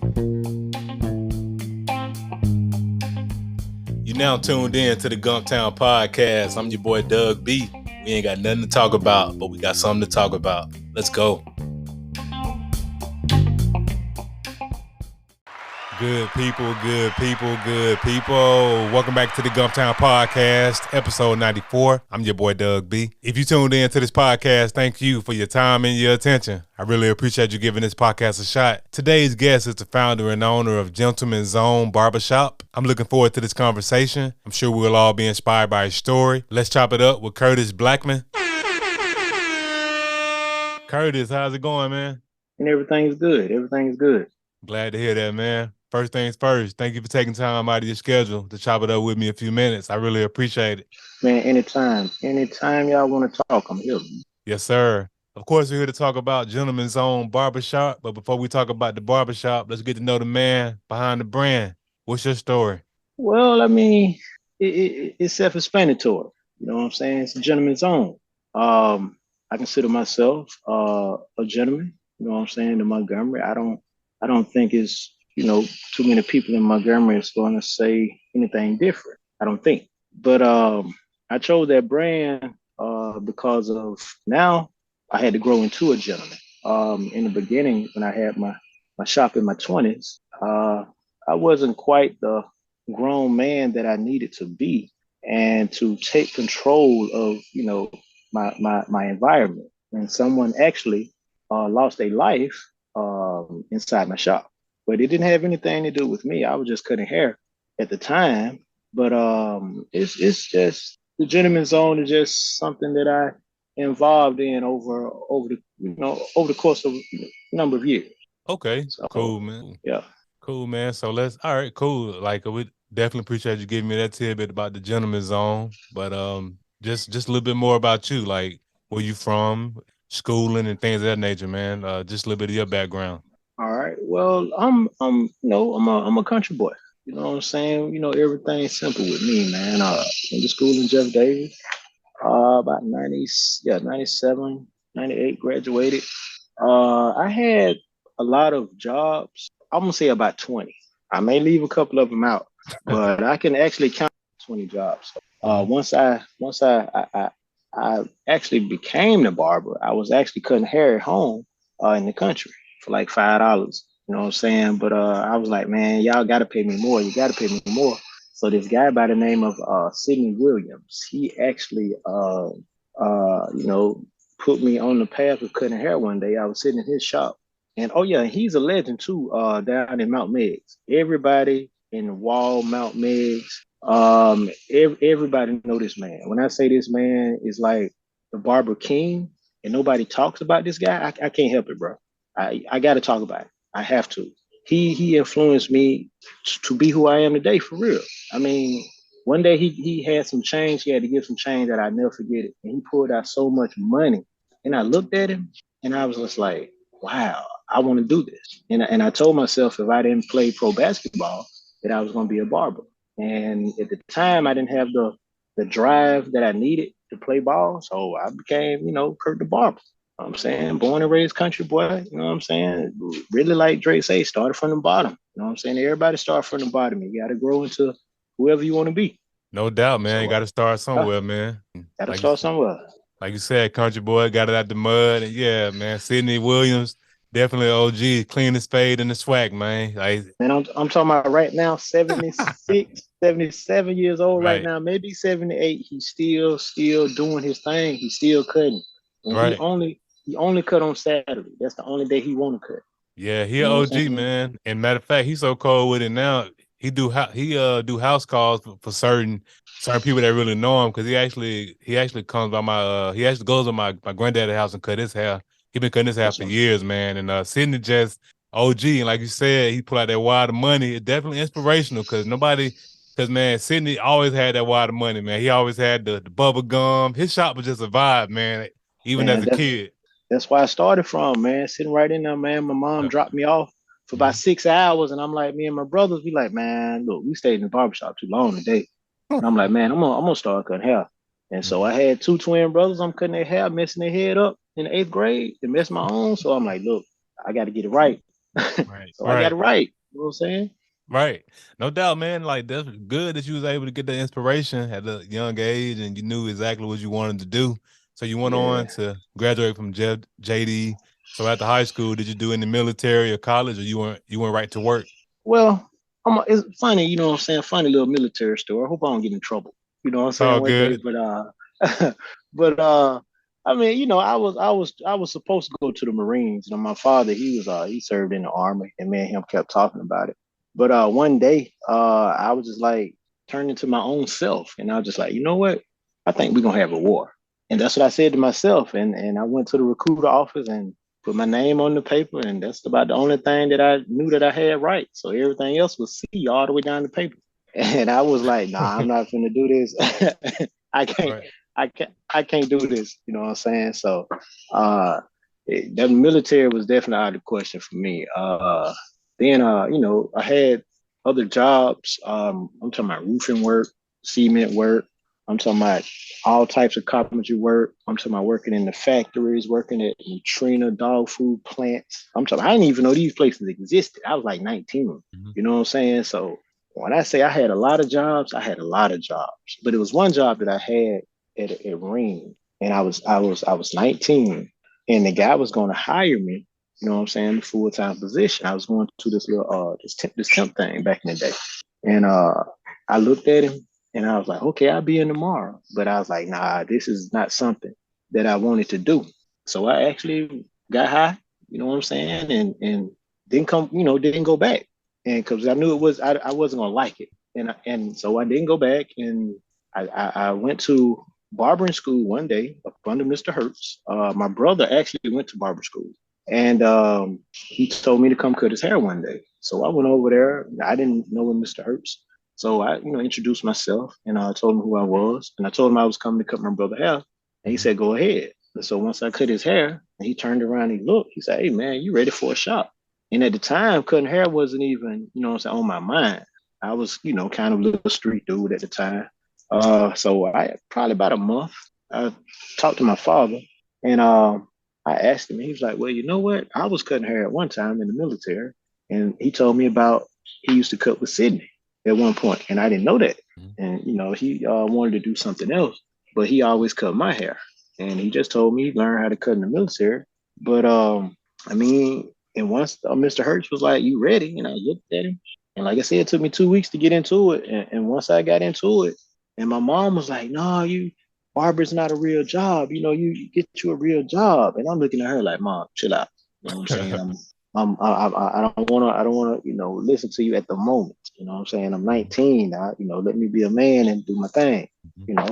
You now tuned in to the Gumptown Podcast. I'm your boy Doug B. We ain't got nothing to talk about, but we got something to talk about. Let's go. Good people. Welcome back to the Gumptown Podcast, episode 94. I'm your boy Doug B. If you tuned in to this podcast, thank you for your time and your attention. I really appreciate you giving this podcast a shot. Today's guest is the founder and owner of Gentleman's Own Barbershop. I'm looking forward to this conversation. I'm sure we'll all be inspired by his story. Let's chop it up with Curtis Blackmon. Curtis, how's it going, man? And everything's good. Glad to hear that, man. First things first, thank you for taking time out of your schedule to chop it up with me a few minutes. I really appreciate it. Man, anytime y'all want to talk, I'm here. Yes, sir. Of course, we're here to talk about Gentleman's Own Barbershop. But before we talk about the barbershop, let's get to know the man behind the brand. What's your story? Well, I mean, it's self-explanatory. You know what I'm saying? It's a gentleman's own. I consider myself a gentleman. You know what I'm saying? In Montgomery, I don't think it's, too many people in Montgomery is going to say anything different. I don't think. But I chose that brand because of now I had to grow into a gentleman. In the beginning, when I had my shop in my 20s, I wasn't quite the grown man that I needed to be, and to take control of, my environment. And someone actually lost their life inside my shop. But it didn't have anything to do with me. I was just cutting hair at the time. But it's just the gentleman's zone is just something that I involved in over the course of a number of years. Okay, so, cool, man. Yeah, cool, man. So all right, cool. Like, we definitely appreciate you giving me that tidbit about the gentleman's zone. But just a little bit more about you, like where you from, schooling, and things of that nature, man. Just a little bit of your background. All right. Well, I'm a country boy. You know what I'm saying? Everything's simple with me, man. Went to school in Jeff Davis. About 97, 98, graduated. I had a lot of jobs. I'm gonna say about 20. I may leave a couple of them out, but I can actually count 20 jobs. Once I actually became the barber, I was actually cutting hair at home in the country for like $5. You know what I'm saying? But I was like, man, y'all got to pay me more. You got to pay me more. So this guy by the name of Sidney Williams, he actually, put me on the path of cutting hair one day. I was sitting in his shop. And, oh, yeah, he's a legend, too, down in Mount Meigs. Everybody in the wall, Mount Meigs, everybody know this man. When I say this man is like the barber king and nobody talks about this guy, I can't help it, bro. I got to talk about it. I have to. He influenced me to be who I am today, for real. I mean, one day he had some change. He had to give some change that I never forget it. And he pulled out so much money. And I looked at him and I was just like, wow, I want to do this. And I told myself if I didn't play pro basketball, that I was going to be a barber. And at the time, I didn't have the drive that I needed to play ball. So I became, Kurt the Barber. You know what I'm saying? Born and raised country boy, you know what I'm saying? Really like Dre say, started from the bottom. You know what I'm saying? Everybody start from the bottom. You got to grow into whoever you want to be. No doubt, man. So, you got to start somewhere, man. Got to start somewhere. Like you said, country boy, got it out the mud. And yeah, man, Sidney Williams, definitely OG, clean as spade in the swag, man. Like, and I'm talking about right now, 76, 77 years old right now, maybe 78. He's still doing his thing. He's still cutting. And he only cut on Saturday. That's the only day he want to cut. Yeah, he OG, man. And matter of fact, he's so cold with it now. He do house calls for certain people that really know him, because he actually comes by he actually goes to my granddaddy's house and cut his hair. He been cutting his hair for years, man. And Sidney just OG, and like you said, he pull out that wad of money. It's definitely inspirational, because man, Sidney always had that wad of money, man. He always had the bubble gum. His shop was just a vibe, man. Even as a kid. That's where I started from, man. Sitting right in there, man. My mom dropped me off for about 6 hours, and I'm like, me and my brothers, we like, man, look, we stayed in the barbershop too long today. And I'm like, man, I'm gonna start cutting hair. And so I had two twin brothers. I'm cutting their hair, messing their head up in the 8th grade, and mess my own. So I'm like, look, I got to get it right. Right, So I got right, it right. You know what I'm saying? right. No doubt, man. Like that's good that you was able to get the inspiration at a young age and you knew exactly what you wanted to do. So you went Yeah. on to graduate from JD. So after high school, did you do in the military or college, or you went right to work? Well, it's funny, you know what I'm saying? Funny little military story. I hope I don't get in trouble. You know what I'm It's saying? all One day, good. but but I mean, I was supposed to go to the Marines. You know, my father, he served in the army, and me and him kept talking about it. But one day, I was just like turned into my own self, and I was just like, you know what? I think we're gonna have a war. And that's what I said to myself. And I went to the recruiter office and put my name on the paper, and that's about the only thing that I knew that I had right. So everything else was C all the way down the paper. And I was like, nah, I'm not gonna do this. I can't, Right. I can't do this. You know what I'm saying? So the military was definitely out of the question for me. Then I had other jobs. I'm talking about roofing work, cement work. I'm talking about all types of carpentry work. I'm talking about working in the factories, working at Trina dog food plants. I didn't even know these places existed. I was like 19. Mhm. You know what I'm saying? So when I say I had a lot of jobs, I had a lot of jobs. But it was one job that I had at Ring, and I was 19, and the guy was going to hire me. You know what I'm saying? Full time position. I was going to this little this temp thing back in the day, and I looked at him and I was like, okay, I'll be in tomorrow. But I was like, nah, this is not something that I wanted to do. So I actually got high. You know what I'm saying? And didn't go back, and because I knew I wasn't gonna like it, and so I didn't go back, and I went to barbering school one day up under Mr. Hertz. My brother actually went to barber school, and he told me to come cut his hair one day. So I went over there. I didn't know him, Mr. Hertz. So I, introduced myself and I told him who I was. And I told him I was coming to cut my brother hair. And he Mhm. said, go ahead. And so once I cut his hair, and he turned around and he looked, he said, hey man, you ready for a shot? And at the time, cutting hair wasn't even, on my mind. I was, kind of a little street dude at the time. So I probably about a month, I talked to my father and I asked him, he was like, well, you know what? I was cutting hair at one time in the military. And he told me about he used to cut with Sydney at one point, and I didn't know that. Mhm. And he wanted to do something else, but he always cut my hair, and he just told me he learned how to cut in the military. But I mean, and once Mr. Hertz was like, "You ready?" and I looked at him, and like I said, it took me 2 weeks to get into it, and once I got into it, and my mom was like, "No, you barber's not a real job. You get you a real job." And I'm looking at her like, "Mom, chill out." You know what I'm saying? I don't wanna, listen to you at the moment. You know what I'm saying? I'm 19. Let me be a man and do my thing.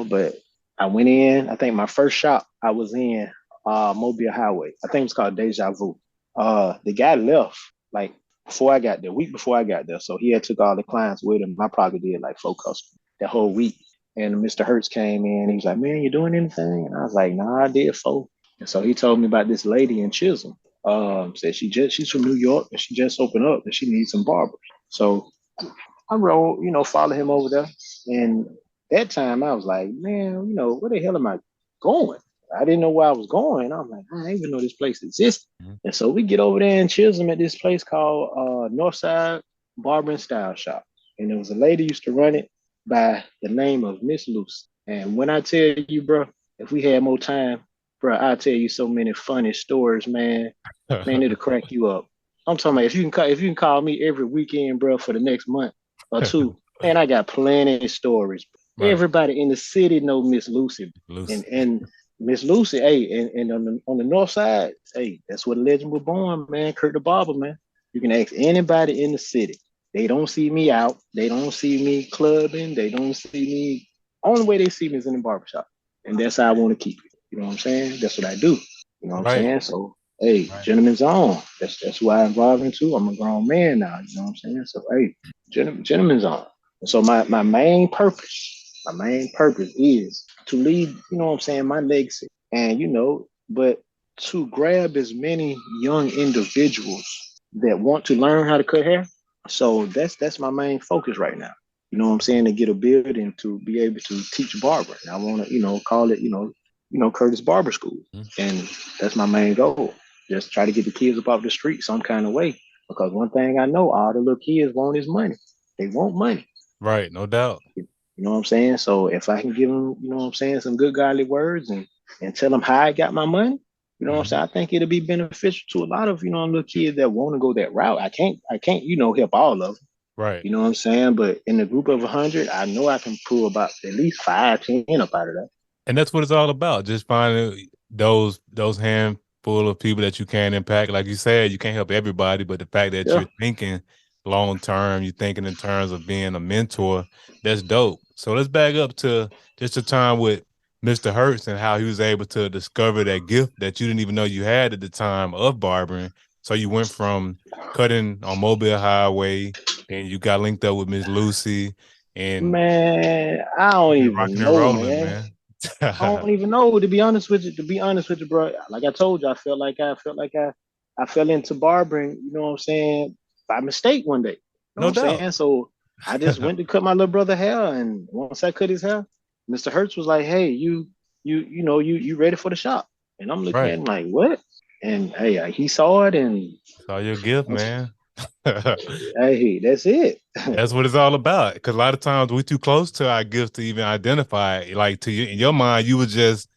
But I went in. I think my first shop I was in, Mobile Highway. I think it's called Deja Vu. The guy left like before I got there, week before I got there. So he had took all the clients with him. I probably did like 4 customers that whole week. And Mr. Hertz came in. He was like, "Man, you doing anything?" And I was like, "Nah, I did 4." And so he told me about this lady in Chisholm. Said she's from New York and she just opened up and she needs some barbers. So I rode, follow him over there. And that time I was like, man, where the hell am I going? I didn't know where I was going. I'm like, I didn't even know this place existed. Mhm. And so we get over there in Chisholm at this place called Northside Barber and Style Shop. And there was a lady used to run it by the name of Miss Lucy. And when I tell you, bro, if we had more time, bro, I'll tell you so many funny stories, man. Man, it'll crack you up. I'm talking about if you can call me every weekend, bro, for the next month or two, man, I got plenty of stories. Right. Everybody in the city know Miss Lucy, and Loose. Miss Lucy, hey, and on the north side, hey, that's where the legend was born, man. Kurt the Barber, man. You can ask anybody in the city. They don't see me out. They don't see me clubbing. They don't see me. Only way they see me is in the barbershop, and that's how I want to keep it. You know what I'm saying? That's what I do. You know what I'm Right. saying? So hey, Right. gentlemen's on. That's why I'm involved into. I'm a grown man now. You know what I'm saying? So hey, gentlemen's on. And so my main purpose is to leave, what I'm saying, my legacy. And but to grab as many young individuals that want to learn how to cut hair. So that's my main focus right now. You know what I'm saying? To get a building to be able to teach barbering. I want to, call it, Curtis Barber School. Mhm. And that's my main goal. Just try to get the kids up off the street some kind of way. Because one thing I know, all the little kids want is money. They want money. Right, no doubt. You know what I'm saying? So if I can give them, you know what I'm saying, some good godly words and tell them how I got my money, you know what I'm Mhm. saying? I think it'll be beneficial to a lot of, little kids that want to go that route. I can't, help all of them. Right. You know what I'm saying? But in a group of 100, I know I can pull about at least 5, 10 up out of that. And that's what it's all about. Just finding those handful of people that you can impact. Like you said, you can't help everybody, but the fact that Yeah. you're thinking long term, you're thinking in terms of being a mentor, that's dope. So let's back up to just a time with Mr. Hertz and how he was able to discover that gift that you didn't even know you had at the time of barbering. So you went from cutting on Mobile Highway, and you got linked up with Miss Lucy, and Man, I don't you've been rocking even and know, rolling, man. man. I don't even know, to be honest with you. To be honest with you, bro. Like I told you, I fell into barbering, you know what I'm saying, by mistake one day. You know what No I'm doubt. saying? So I just went to cut my little brother hair, and once I cut his hair, Mr. Hertz was like, "Hey, you ready for the shop?" And I'm looking at Right. him like, "What?" And hey, he saw it, and Saw your gift, man. hey, that's it. That's what it's all about. Because a lot of times we too close to our gifts to even identify it. Like to you in your mind, you were just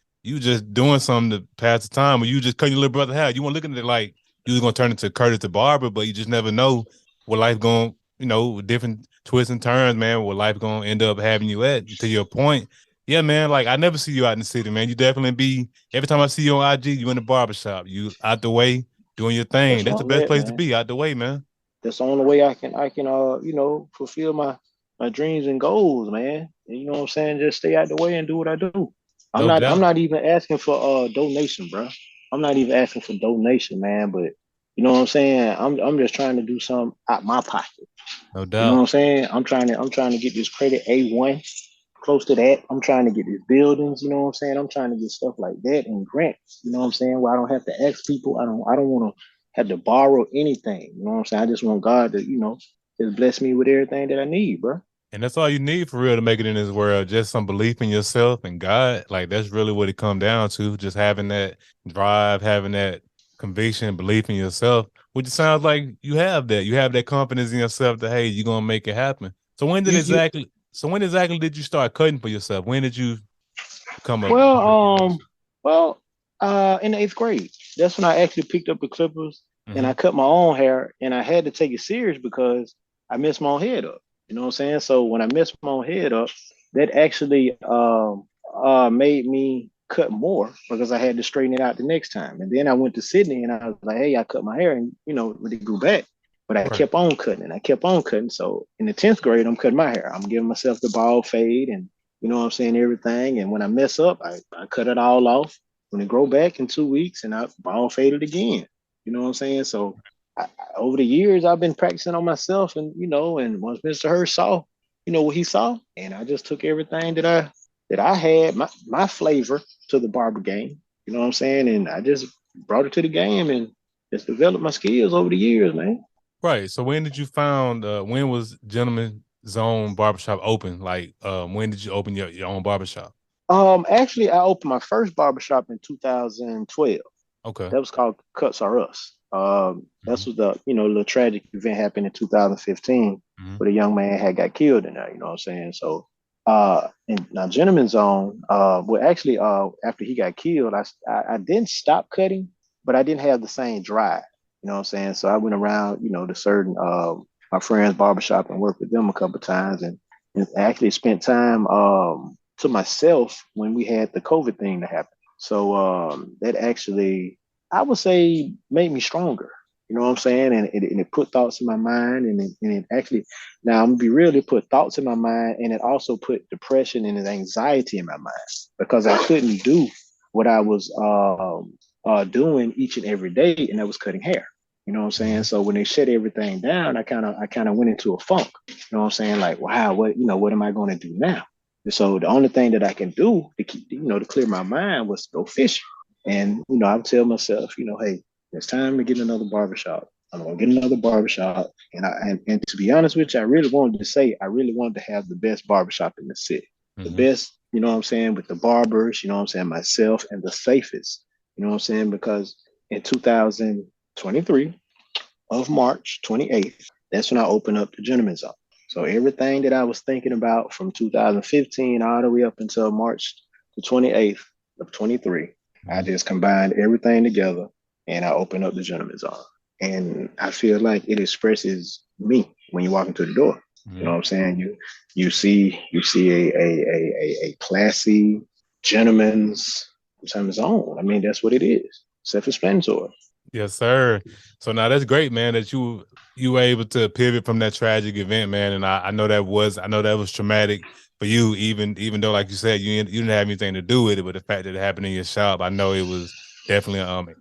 doing something to pass the time, or you just cut your little brother hair. You weren't looking at it like you was gonna turn into Curtis the barber, but you just never know what life going, with different twists and turns, man. What life gonna end up having you at. To your point, yeah, man. Like I never see you out in the city, man. You definitely be every time I see you on IG, you in the barbershop. You out the way doing your thing. That's That's where the I'm best at, place to man. be, out the way, man. That's the only way I can fulfill my dreams and goals, man. And you know what I'm saying? Just stay out the way and do what I do. I'm No not I'm doubt. not even asking for donation, bro. I'm not even asking for donation, man, but you know what I'm saying? I'm just trying to do something out my pocket. No You know what doubt. I'm saying? I'm trying to get this credit A1 close to that. I'm trying to get these buildings, you know what I'm saying? I'm trying to get stuff like that and grants, you know what I'm saying? Where I don't have to ask people. I don't want to have to borrow anything. You know what I'm saying? I just want God to, just bless me with everything that I need, bro. And that's all you need for real to make it in this world. Just some belief in yourself and God. Like that's really what it come down to. Just having that drive, having that conviction, belief in yourself, which sounds like you have that. You have that confidence in yourself that hey, you're gonna make it happen. You So when exactly did you start cutting for yourself? When did you become a well, barber? well, in the eighth grade, that's when I actually picked up the clippers and I Mm-hmm. cut my own hair, and I had to take it serious because I messed my own head up. You know what I'm saying? So when I messed my own head up, that actually made me cut more because I had to straighten it out the next time. And then I went to Sydney and I was like, hey, I cut my hair, and when it grew back. But I Right. kept on cutting and I kept on cutting. So in the 10th grade, I'm cutting my hair. I'm giving myself the bald fade and you know what I'm saying, everything. And when I mess up, I cut it all off. When it grow back in 2 weeks, and I ball fade it again. You know what I'm saying? So over the years, I've been practicing on myself, and and once Mr. Hurst saw, what he saw, and I just took everything that I had, my flavor to the barber game. You know what I'm saying? And I just brought it to the game and just developed my skills over the years, man. Right. So when did you found when was Gentleman Zone Barbershop open? Like when did you open your own barbershop? Actually, I opened my first barbershop in 2012. Okay. That was called Cuts Are Us. Mm-hmm. That's what the little tragic event happened in 2015 Mm-hmm. where the young man had got killed in there. You know what I'm saying? So, and now Gentleman's Zone. Well, actually, after he got killed, I didn't stop cutting, but I didn't have the same drive. You know what I'm saying? So I went around, to certain my friends' barbershop and worked with them a couple of times, and actually spent time to myself when we had the COVID thing to happen. So that actually, I would say, made me stronger. You know what I'm saying? And it put thoughts in my mind, and it actually, now I'm gonna be real, it put thoughts in my mind, and it also put depression and anxiety in my mind because I couldn't do what I was doing each and every day, and that was cutting hair. You know what I'm saying? Mm-hmm. So when they shut everything down, I kind of went into a funk. You know what I'm saying? Like, wow, what am I going to do now? So the only thing that I can do to keep, to clear my mind was to go fishing. And, I would tell myself, hey, it's time to get another barbershop. I'm gonna get another barbershop. And to be honest with you, I really wanted to have the best barbershop in the city. The Mm-hmm. best, you know what I'm saying, with the barbers, you know what I'm saying, myself, and the safest. You know what I'm saying? Because in 2023, of March 28th, that's when I opened up the gentleman's zone. So everything that I was thinking about from 2015 all the way up until March the 28th of 23, I Mhm. just combined everything together and I opened up the gentleman's zone. And I feel like it expresses me when you walk into the door. You know Mhm. what I'm saying? You see a classy gentleman's zone. I mean, that's what it is. Self-explanatory. Yes, sir. So now that's great, man, that you were able to pivot from that tragic event, man. And I know that was traumatic for you, even though, like you said, you didn't have anything to do with it, but the fact that it happened in your shop, I know it was definitely a Man,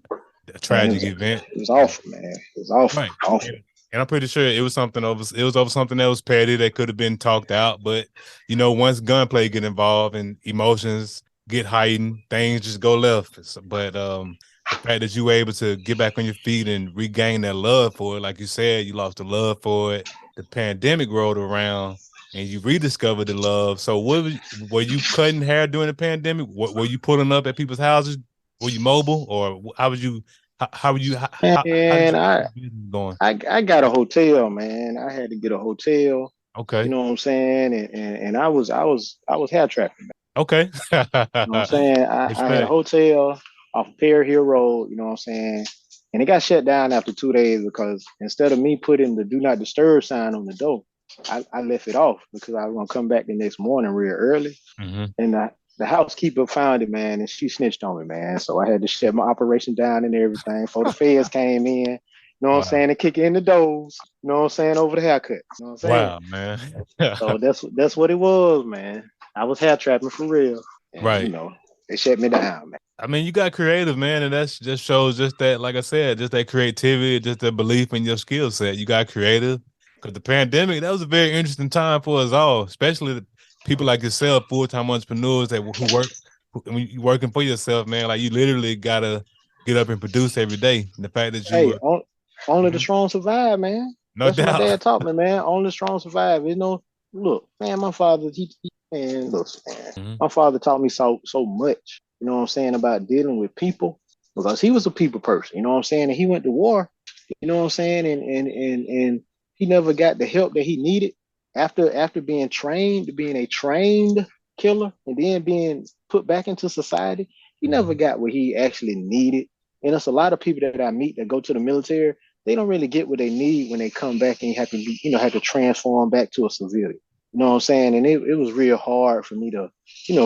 tragic event. it was And awful, man. It was awful, right. awful. And I'm pretty sure it was over something that was petty that could have been talked out. But once gunplay get involved and emotions get heightened, things just go left. But the fact that you were able to get back on your feet and regain that love for it, like you said, you lost the love for it. The pandemic rolled around and you rediscovered the love. So were you cutting hair during the pandemic? Were you pulling up at people's houses? Were you mobile, or how was you? How were you? How did And you keep I, the business going? I got a hotel, man. I had to get a hotel. You Okay. know what I'm saying? And I was hair trapping. Okay. You know what I'm saying? I had a Respect. hotel off of Pear Hill Road, you know what I'm saying? And it got shut down after 2 days because instead of me putting the do not disturb sign on the door, I left it off because I was gonna come back the next morning real early. Hmm. And the housekeeper found it, man, and she snitched on me, man. So I had to shut my operation down and everything. Before the feds came in, you know what I'm Wow. saying, and kick in the doors, you know what I'm saying, over the haircut. You know what I'm saying? Wow, man. So that's what it was, man. I was hair trapping for real. And Right. they shut me down, man. I mean, you got creative, man, and that's just shows just that, like I said, just that creativity, just that belief in your skill set. You got creative because the pandemic, that was a very interesting time for us all, especially the people like yourself, full-time entrepreneurs who work, when you working for yourself, man, like you literally gotta get up and produce every day. And the fact that you Hey, were, only the Mhm. strong survive, man. No That's what my doubt. dad taught me, man. Only the strong survive. Look, man, my father, man, look, man, Mhm. my father taught me so much. You know what I'm saying about dealing with people because he was a people person. You know what I'm saying, and he went to war. You know what I'm saying, and he never got the help that he needed after being trained to being a trained killer and then being put back into society. He never Mhm. got what he actually needed. And it's a lot of people that I meet that go to the military. They don't really get what they need when they come back and have to be, have to transform back to a civilian. You know what I'm saying? And it was real hard for me to,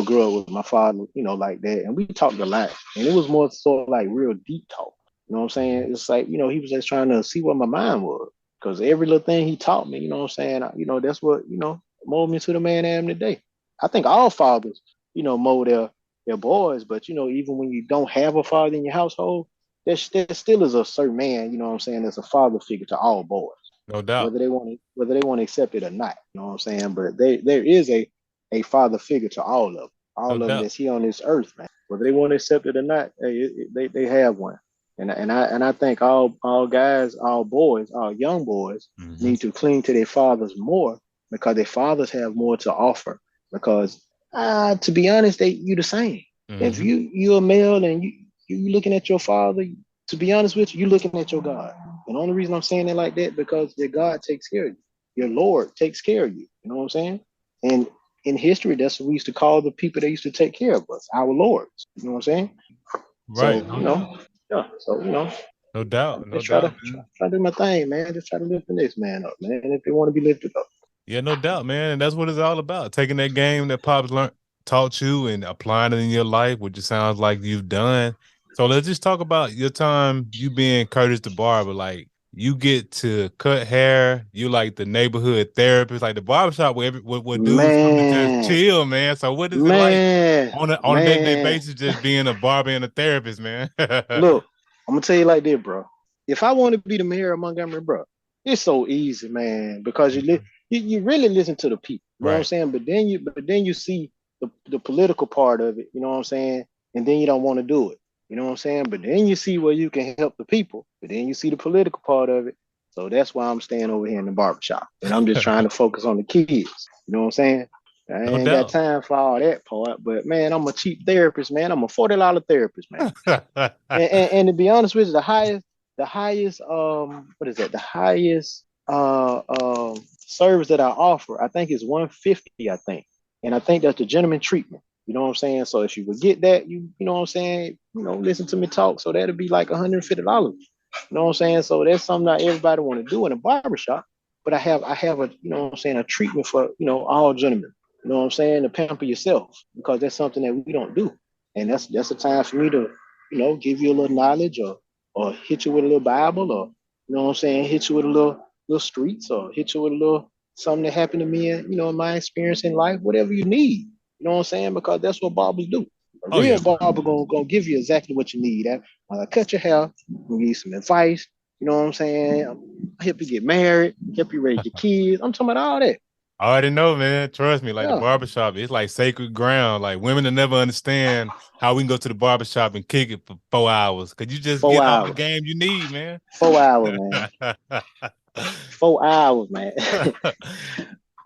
grow up with my father, like that. And we talked a lot. And it was more so like real deep talk. You know what I'm saying? It's like, he was just trying to see what my mind was. Because every little thing he taught me, you know what I'm saying? That's what, molded me to the man I am today. I think all fathers, mold their boys, but even when you don't have a father in your household, there still is a certain man, you know what I'm saying, that's a father figure to all boys, No doubt. whether they want to accept it or not, you know what I'm saying? But there is a father figure to No all of them doubt. that's here on this earth, man. Whether they want to accept it or not, they have one. And I think all guys, all boys, all young boys Hmm. need to cling to their fathers more because their fathers have more to offer. Because to be honest, you the same. If Hmm. you're a male and you looking at your father, to be honest with you, you looking at your God. And the only reason I'm saying it like that because your God takes care of you. Your Lord takes care of you. You know what I'm saying? And in history, that's what we used to call the people that used to take care of us, our lords. You know what I'm saying? So, Right. No doubt. yeah. So, No I doubt. No just try to doubt, man. try to do my thing, man. Just try to lift the next man up, man. If they want to be lifted up. Yeah, no doubt, man. And that's what it's all about. Taking that game that Pops learned taught you and applying it in your life, which it sounds like you've done. So let's just talk about your time, you being Curtis the barber. Like you get to cut hair, you like the neighborhood therapist, like the barbershop where dudes come to just Man, chill, man. So what is it like man, on a day-to-day man. basis just being a barber and a therapist, man? Look, I'm gonna tell you like this, bro. If I want to be the mayor of Montgomery, bro, it's so easy, man. Because you really listen to the people. You know what I'm Right. saying? But then you see the political part of it. You know what I'm saying? And then you don't want to do it. You know what I'm saying? But then you see where you can help the people. But then you see the political part of it. So that's why I'm staying over here in the barbershop. And I'm just trying to focus on the kids. You know what I'm saying? I No ain't got doubt. time for all that part. But man, I'm a cheap therapist, man. I'm a $40 therapist, man. And to be honest with you, the highest. the highest what is that? The highest service that I offer, I think is 150, I think. And I think that's the gentleman treatment. You know what I'm saying? So if you would get that, you know what I'm saying, listen to me talk. So that'd be like $150. You know what I'm saying? So that's something that everybody want to do in a barbershop. But I have a, what I'm saying, a treatment for, all gentlemen. You know what I'm saying? To pamper yourself, because that's something that we don't do. And that's a time for me to, give you a little knowledge, or hit you with a little Bible, or what I'm saying, hit you with a little streets, or hit you with a little something that happened to me in, in my experience in life, whatever you need. You know what I'm saying? Because that's what barbers do. A Oh yeah. real barber gonna give you exactly what you need. Cut your hair, give you some advice. You know what I'm saying? Help you get married, help you raise your kids. I'm talking about all that. I already know, man. Trust me, like the Yeah, barbershop, it's like sacred ground. Like women will never understand how we can go to the barbershop and kick it for 4 hours. Cause you just four get all the hours, game you need, man. 4 hours, man. 4 hours, man. For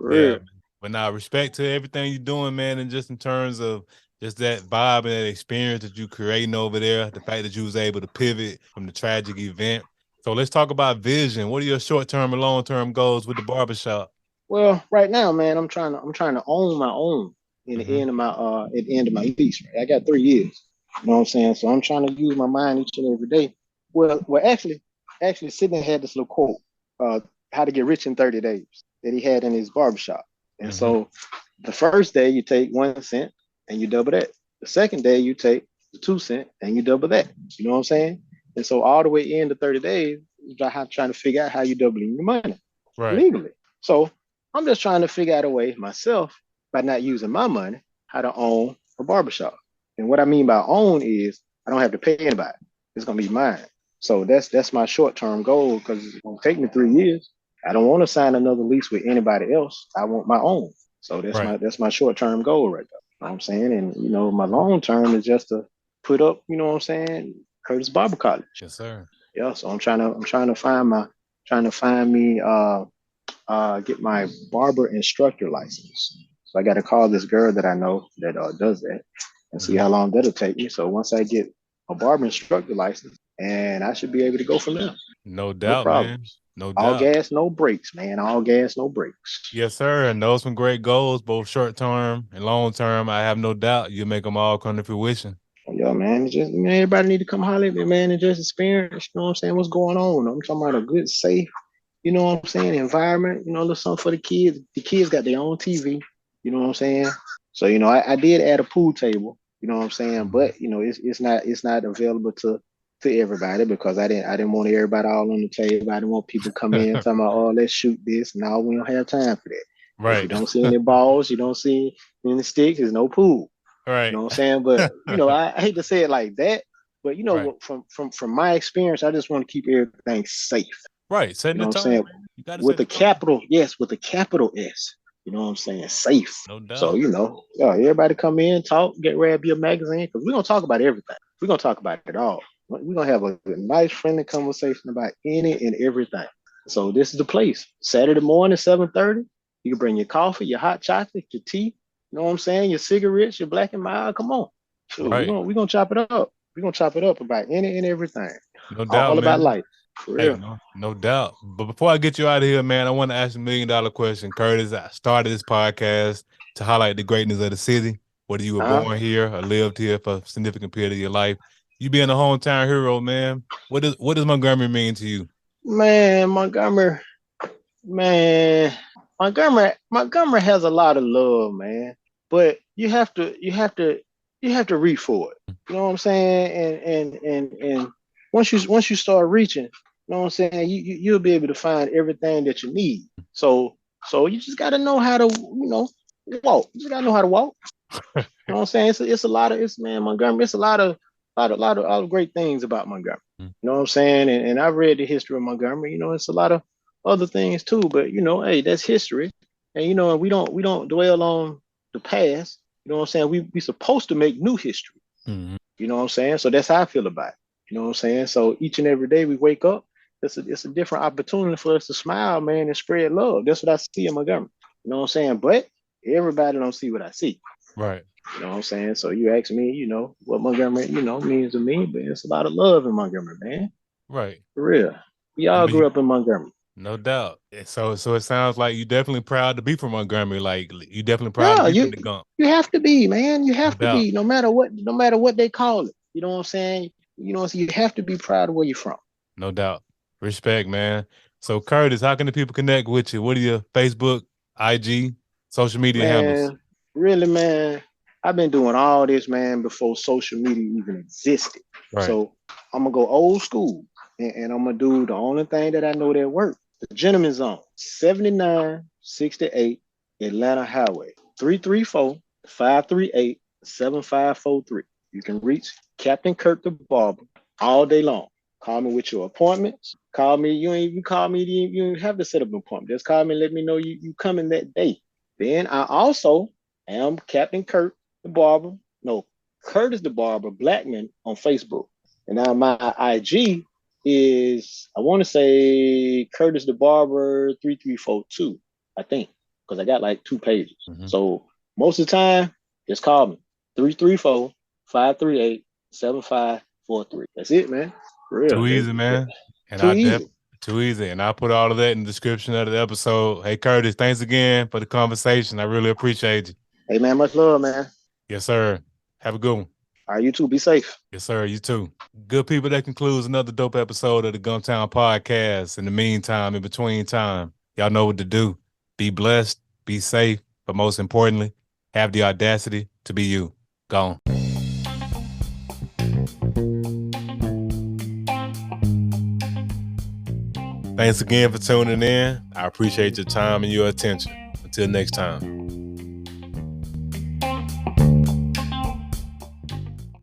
Yeah. real. Man. But now respect to everything you're doing, man, and just in terms of just that vibe and that experience that you creating over there, the fact that you was able to pivot from the tragic event. So let's talk about vision. What are your short-term and long-term goals with the barbershop? Well, right now, man, I'm trying to own my own in the Mm-hmm. end of my at the end of my lease. Right? I got 3 years. You know what I'm saying? So I'm trying to use my mind each and every day. Well, actually, Sidney had this little quote, uh, "How to get rich in 30 days," that he had in his barbershop. And Mm-hmm. so, the first day you take 1 cent and you double that. The second day you take the 2 cent and you double that. You know what I'm saying? And so all the way into 30 days, you're trying to figure out how you doubling your money Right. legally. So I'm just trying to figure out a way myself, by not using my money, how to own a barbershop. And what I mean by own is I don't have to pay anybody. It's gonna be mine. So that's my short term goal, because it's gonna take me 3 years. I don't want to sign another lease with anybody else. I want my own. So that's Right. my short term goal right there. You know what I'm saying? And my long term is just to put up, what I'm saying, Curtis Barber College. Yes, sir. Yeah. So I'm trying to find me get my barber instructor license. So I got to call this girl that I know that does that, and see Mm-hmm. how long that'll take me. So once I get a barber instructor license, and I should be able to go from there. No No doubt, man. problems. No All doubt. gas, no brakes, man. All gas, no brakes. Yes, sir. And those some great goals, both short term and long term. I have no doubt you'll make them all come to fruition. Yeah, man. It's just, man, everybody need to come holler at me, man, and just experience. You know what I'm saying? What's going on? I'm talking about a good, safe, what I'm saying, environment. A little something for the kids. The kids got their own TV. You know what I'm saying? So I did add a pool table. You know what I'm saying? Mhm. But it's not available to everybody, because I didn't want everybody all on the table. I didn't want people come in talking about, oh, let's shoot this. No, we don't have time for that. If you Right. don't see any balls, you don't see any sticks, there's no pool. You Right. know what I'm saying? But I hate to say it like that, but Right. from my experience, I just want to keep everything safe. Right. You Setting know the what I'm tone, saying? man. You gotta With set the the tone. capital, yes, with the capital S. You know what I'm saying? Safe. No So, doubt. yeah, everybody come in, talk, grab your magazine, because we're gonna talk about everything. We're gonna talk about it all. We're gonna have a nice, friendly conversation about any and everything. So this is the place. Saturday morning, 7:30. You can bring your coffee, your hot chocolate, your tea. You know what I'm saying? Your cigarettes, your black and mild. Come on. Sure, we're Right. gonna we're gonna chop it up. We're gonna chop it up about any and everything. No doubt, All about man. life. For Hey, real. no doubt. But before I get you out of here, man, I want to ask $1 million question. Curtis, I started this podcast to highlight the greatness of the city, whether you were Uh-huh. born here or lived here for a significant period of your life. You being a hometown hero, man. What does Montgomery mean to you? Man, Montgomery, man, Montgomery has a lot of love, man. But you have to reach for it. You know what I'm saying? And once you start reaching, you know what I'm saying, you'll be able to find everything that you need. So you just gotta know how to, walk. You just gotta know how to walk. You know what I'm saying? It's a lot of it's man, Montgomery, it's a lot of great things about Montgomery. You know what I'm saying? And I've read the history of Montgomery. It's a lot of other things too, but hey, that's history. And we don't dwell on the past. You know what I'm saying? We supposed to make new history. Mhm. You know what I'm saying? So that's how I feel about it. You know what I'm saying? So each and every day we wake up, it's a different opportunity for us to smile, man, and spread love. That's what I see in Montgomery. You know what I'm saying? But everybody don't see what I see. Right. You know what I'm saying? So you ask me, what Montgomery, means to me, but it's a lot of love in Montgomery, man. Right. For real. We I all mean, grew up in Montgomery. no doubt. So it sounds like you definitely proud to be from Montgomery. Like you definitely proud to Yeah, be from you the Gump. you have to be, man. You No have to doubt. be, no matter what they call it. You know what I'm saying? So you have to be proud of where you're from. No doubt. Respect, man. So Curtis, how can the people connect with you? What are your Facebook, IG, social media handles? Man, really, man. I've been doing all this, man, before social media even existed. Right. So I'm gonna go old school, and I'm gonna do the only thing that I know that works. The Gentleman's Zone, 7968 Atlanta Highway, 334-538-7543. You can reach Captain Kirk the Barber all day long. Call me with your appointments. Call me. You ain't even call me. You don't have to set up an appointment. Just call me and let me know you coming that day. Then I also am Captain Kurt the Barber. No, Curtis the Barber Blackmon on Facebook. And now my IG is, I want to say, Curtis the Barber 3342, I think, because I got like 2 pages. Mm-hmm. So most of the time, just call me 334-538-7543. That's it, man. For real. Too easy, man. And Too easy. too easy. And I'll put all of that in the description of the episode. Hey Curtis, thanks again for the conversation. I really appreciate you. Hey, man, much love, man. Yes, sir. Have a good one. All right, you too. Be safe. Yes, sir. You too. Good people, that concludes another dope episode of the Gumptown Podcast. In the meantime, in between time, y'all know what to do. Be blessed, be safe, but most importantly, have the audacity to be you. Gone. Thanks again for tuning in. I appreciate your time and your attention. Until next time.